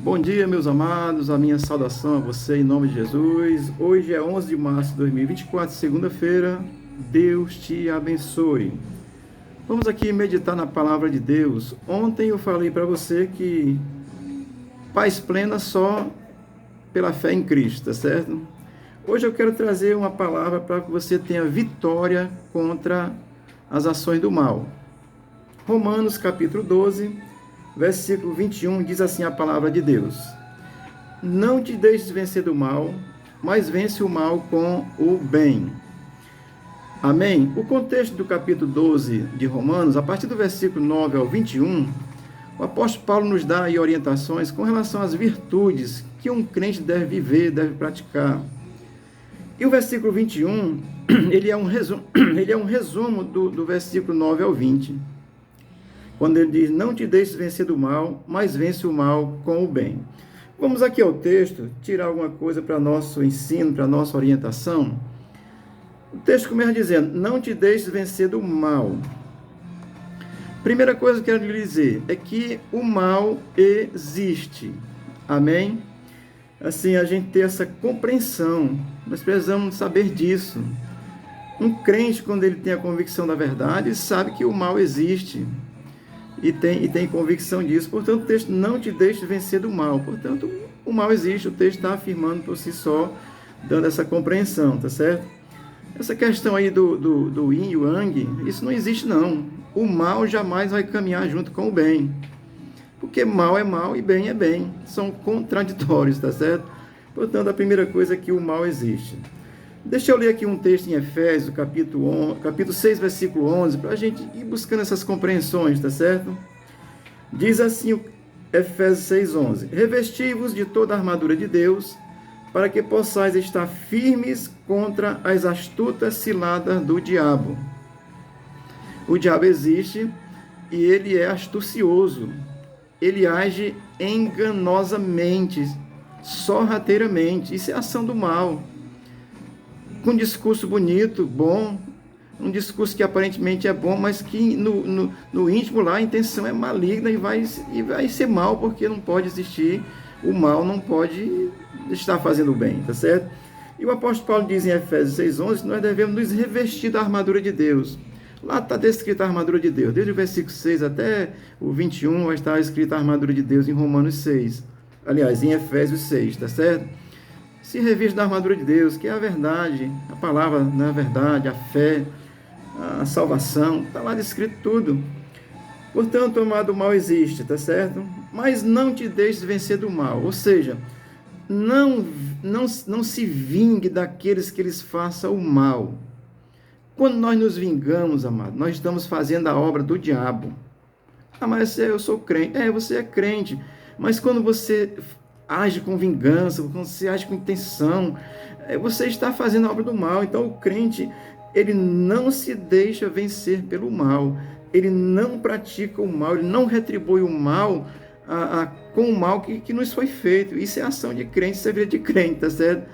Bom dia, meus amados, a minha saudação a você em nome de Jesus. Hoje é 11 de março de 2024, segunda-feira. Deus te abençoe. Vamos aqui meditar na palavra de Deus. Ontem eu falei para você que paz plena só pela fé em Cristo, tá certo? Hoje eu quero trazer uma palavra para que você tenha vitória contra as ações do mal. Romanos capítulo 12, versículo 21, diz assim a palavra de Deus: Não te deixes vencer do mal, mas vence o mal com o bem. Amém? O contexto do capítulo 12 de Romanos, a partir do versículo 9 ao 21, o apóstolo Paulo nos dá aí orientações com relação às virtudes que um crente deve viver, deve praticar. E o versículo 21, ele é um resumo do versículo 9 ao 20. Quando ele diz, não te deixes vencer do mal, mas vence o mal com o bem. Vamos aqui ao texto, tirar alguma coisa para nosso ensino, para nossa orientação. O texto começa dizendo, não te deixes vencer do mal. Primeira coisa que eu quero lhe dizer é que o mal existe. Amém? Assim, a gente ter essa compreensão, nós precisamos saber disso. Um crente, quando ele tem a convicção da verdade, sabe que o mal existe. E tem convicção disso. Portanto, o texto não te deixe vencer do mal. Portanto, o mal existe. O texto está afirmando por si só, dando essa compreensão, tá certo? Essa questão aí do yin e yang, isso não existe não. O mal jamais vai caminhar junto com o bem. Porque mal é mal e bem é bem. São contraditórios, tá certo? Portanto, a primeira coisa é que o mal existe. Deixa eu ler aqui um texto em Efésios, capítulo 6, versículo 11, para a gente ir buscando essas compreensões, tá certo? Diz assim, Efésios 6, 11, revesti-vos de toda a armadura de Deus, para que possais estar firmes contra as astutas ciladas do diabo. O diabo existe e ele é astucioso, ele age enganosamente, sorrateiramente, isso é ação do mal. Com um discurso bonito, bom, um discurso que aparentemente é bom, mas que no íntimo lá a intenção é maligna e vai ser mal, porque não pode existir, o mal não pode estar fazendo o bem, tá certo? E o apóstolo Paulo diz em Efésios 6,11 que nós devemos nos revestir da armadura de Deus. Lá está descrita a armadura de Deus, desde o versículo 6 até o 21 vai estar escrita a armadura de Deus em Romanos 6, aliás, em Efésios 6, tá certo? Se reviste da armadura de Deus, que é a verdade, a palavra na verdade, a fé, a salvação, está lá descrito tudo. Portanto, amado, o mal existe, tá certo? Mas não te deixes vencer do mal, ou seja, não se vingue daqueles que lhes façam o mal. Quando nós nos vingamos, amado, nós estamos fazendo a obra do diabo. Ah, mas eu sou crente. Você é crente, mas quando você age com vingança, quando você age com intenção, você está fazendo a obra do mal. Então o crente, ele não se deixa vencer pelo mal, ele não pratica o mal, ele não retribui o mal com o mal que nos foi feito. Isso é ação de crente, isso é vida de crente, tá certo?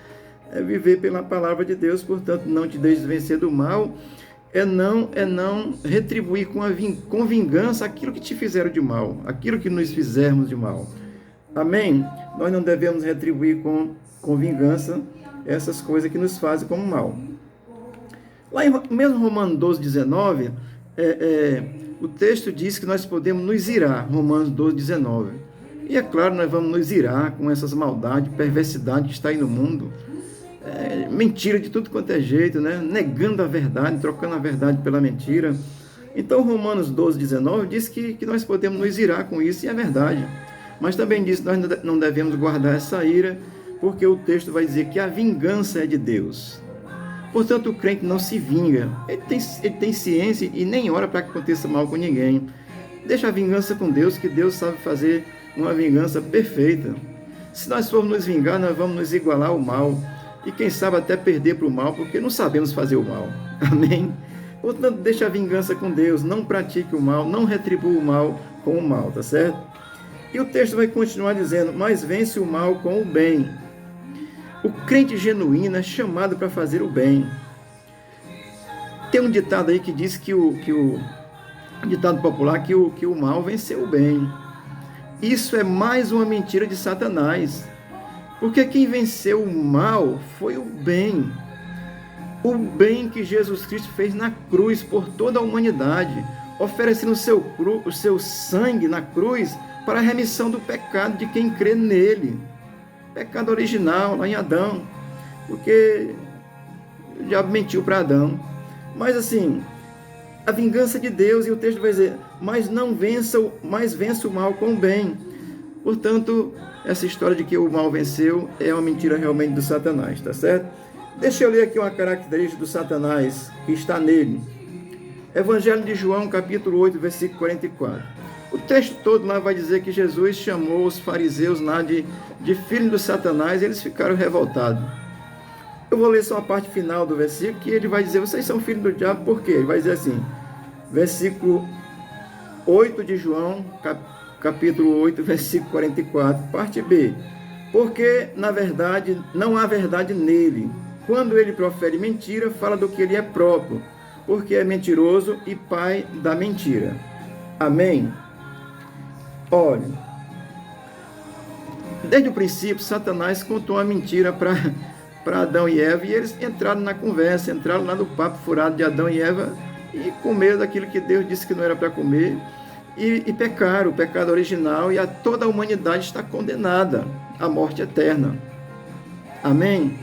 É viver pela palavra de Deus. Portanto, não te deixes vencer do mal, é não retribuir com vingança aquilo que te fizeram de mal, aquilo que nos fizermos de mal. Amém? Nós não devemos retribuir com vingança essas coisas que nos fazem como mal. Lá em mesmo Romanos 12, 19, o texto diz que nós podemos nos irar, Romanos 12, 19. E é claro, nós vamos nos irar com essas maldades, perversidade que está aí no mundo, mentira de tudo quanto é jeito, né? Negando a verdade, trocando a verdade pela mentira. Então Romanos 12, 19 diz que nós podemos nos irar com isso, e é verdade. Mas também diz que nós não devemos guardar essa ira, porque o texto vai dizer que a vingança é de Deus. Portanto, o crente não se vinga. Ele tem ciência e nem ora para que aconteça mal com ninguém. Deixa a vingança com Deus, que Deus sabe fazer uma vingança perfeita. Se nós formos nos vingar, nós vamos nos igualar ao mal. E quem sabe até perder para o mal, porque não sabemos fazer o mal. Amém? Portanto, deixa a vingança com Deus, não pratique o mal, não retribua o mal com o mal, tá certo? E o texto vai continuar dizendo, mas vence o mal com o bem. O crente genuíno é chamado para fazer o bem. Tem um ditado aí que diz que um ditado popular que o mal venceu o bem. Isso é mais uma mentira de Satanás. Porque quem venceu o mal foi o bem. O bem que Jesus Cristo fez na cruz por toda a humanidade, oferecendo o seu sangue na cruz para a remissão do pecado de quem crê nele. Pecado original, lá em Adão. Porque o diabo mentiu para Adão. Mas assim, a vingança de Deus, e o texto vai dizer, mas vença o mal com o bem. Portanto, essa história de que o mal venceu é uma mentira realmente do Satanás, tá certo? Deixa eu ler aqui uma característica do Satanás que está nele. Evangelho de João, capítulo 8, versículo 44. O texto todo lá vai dizer que Jesus chamou os fariseus lá de filhos do Satanás, e eles ficaram revoltados. Eu vou ler só a parte final do versículo, que ele vai dizer, vocês são filhos do diabo, por quê? Ele vai dizer assim, versículo 8 de João, capítulo 8, versículo 44, parte B. Porque, na verdade, não há verdade nele. Quando ele profere mentira, fala do que ele é próprio, porque é mentiroso e pai da mentira. Amém? Olha, desde o princípio, Satanás contou uma mentira para Adão e Eva, e eles entraram na conversa, entraram lá no papo furado de Adão e Eva, e comeram daquilo que Deus disse que não era para comer, e pecaram, o pecado original, e toda a humanidade está condenada à morte eterna. Amém?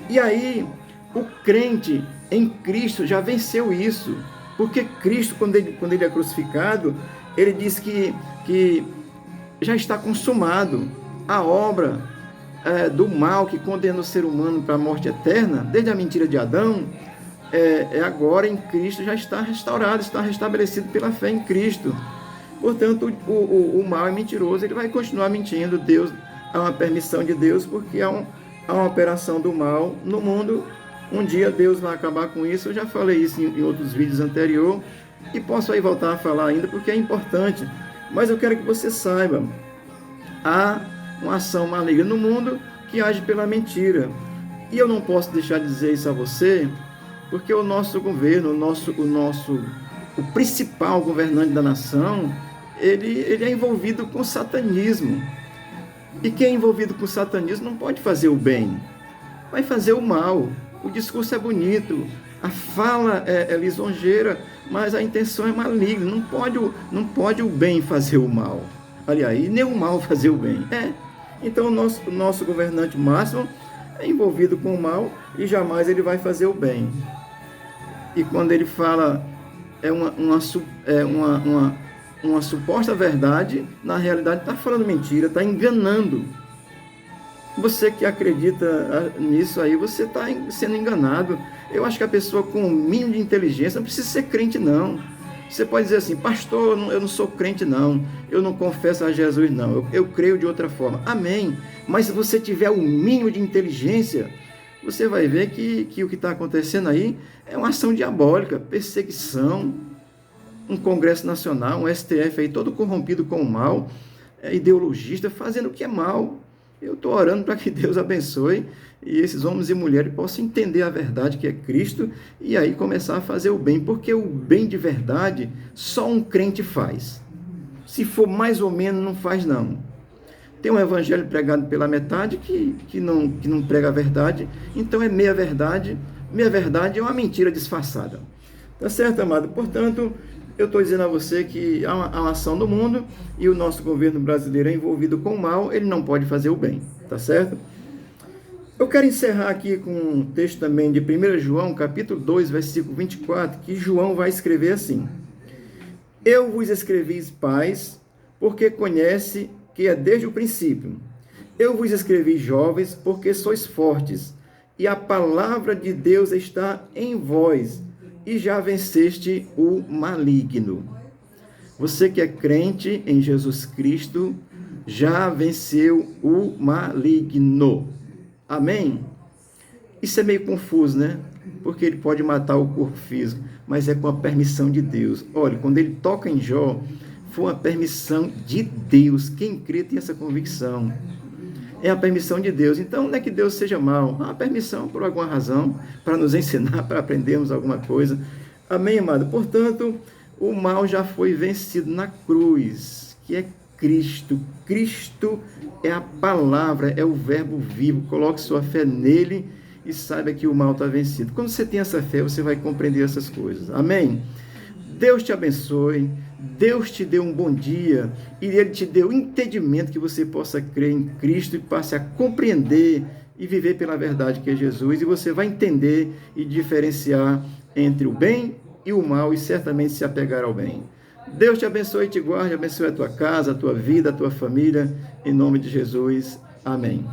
E aí, o crente em Cristo já venceu isso, porque Cristo, quando ele é crucificado, ele diz que já está consumado a obra do mal que condena o ser humano para a morte eterna, desde a mentira de Adão, agora em Cristo já está restaurado, está restabelecido pela fé em Cristo. Portanto, o mal é mentiroso, ele vai continuar mentindo. Deus, há uma permissão de Deus, porque há uma operação do mal no mundo. Um dia Deus vai acabar com isso. Eu já falei isso em outros vídeos anteriores, e posso aí voltar a falar ainda, porque é importante. Mas eu quero que você saiba, há uma ação maligna no mundo que age pela mentira. E eu não posso deixar de dizer isso a você, porque o nosso governo, o principal governante da nação, ele é envolvido com satanismo. E quem é envolvido com satanismo não pode fazer o bem, vai fazer o mal. O discurso é bonito, a fala é lisonjeira, mas a intenção é maligna. Não pode o bem fazer o mal. Aliás, nem o mal fazer o bem. Então, o nosso governante máximo é envolvido com o mal, e jamais ele vai fazer o bem. E quando ele fala uma suposta verdade, na realidade está falando mentira, está enganando. Você que acredita nisso aí, você está sendo enganado. Eu acho que a pessoa com um mínimo de inteligência não precisa ser crente, não. Você pode dizer assim, pastor, eu não sou crente, não. Eu não confesso a Jesus, não. Eu creio de outra forma. Amém. Mas se você tiver o mínimo de inteligência, você vai ver que o que está acontecendo aí é uma ação diabólica, perseguição, um Congresso Nacional, um STF aí todo corrompido com o mal, ideologista, fazendo o que é mal. Eu estou orando para que Deus abençoe e esses homens e mulheres possam entender a verdade que é Cristo, e aí começar a fazer o bem, porque o bem de verdade só um crente faz. Se for mais ou menos, não faz não. Tem um evangelho pregado pela metade que não prega a verdade, então é meia verdade. Meia verdade é uma mentira disfarçada. Tá certo, amado? Portanto, eu estou dizendo a você que há uma ação do mundo, e o nosso governo brasileiro é envolvido com o mal, ele não pode fazer o bem, tá certo? Eu quero encerrar aqui com um texto também de 1 João, capítulo 2, versículo 24, que João vai escrever assim: Eu vos escrevi, pais, porque conhece que é desde o princípio. Eu vos escrevi, jovens, porque sois fortes, e a palavra de Deus está em vós, e já venceste o maligno. Você que é crente em Jesus Cristo, já venceu o maligno. Amém? Isso é meio confuso, né? Porque ele pode matar o corpo físico, mas é com a permissão de Deus. Olha, quando ele toca em Jó, foi uma permissão de Deus. Quem crê tem essa convicção. É a permissão de Deus. Então, não é que Deus seja mau. É uma permissão por alguma razão, para nos ensinar, para aprendermos alguma coisa. Amém, amado? Portanto, o mal já foi vencido na cruz, que é Cristo. Cristo é a palavra, é o verbo vivo. Coloque sua fé nele e saiba que o mal está vencido. Quando você tem essa fé, você vai compreender essas coisas. Amém? Deus te abençoe, Deus te dê um bom dia e Ele te dê o entendimento que você possa crer em Cristo e passe a compreender e viver pela verdade que é Jesus, e você vai entender e diferenciar entre o bem e o mal e certamente se apegar ao bem. Deus te abençoe e te guarde, abençoe a tua casa, a tua vida, a tua família, em nome de Jesus. Amém.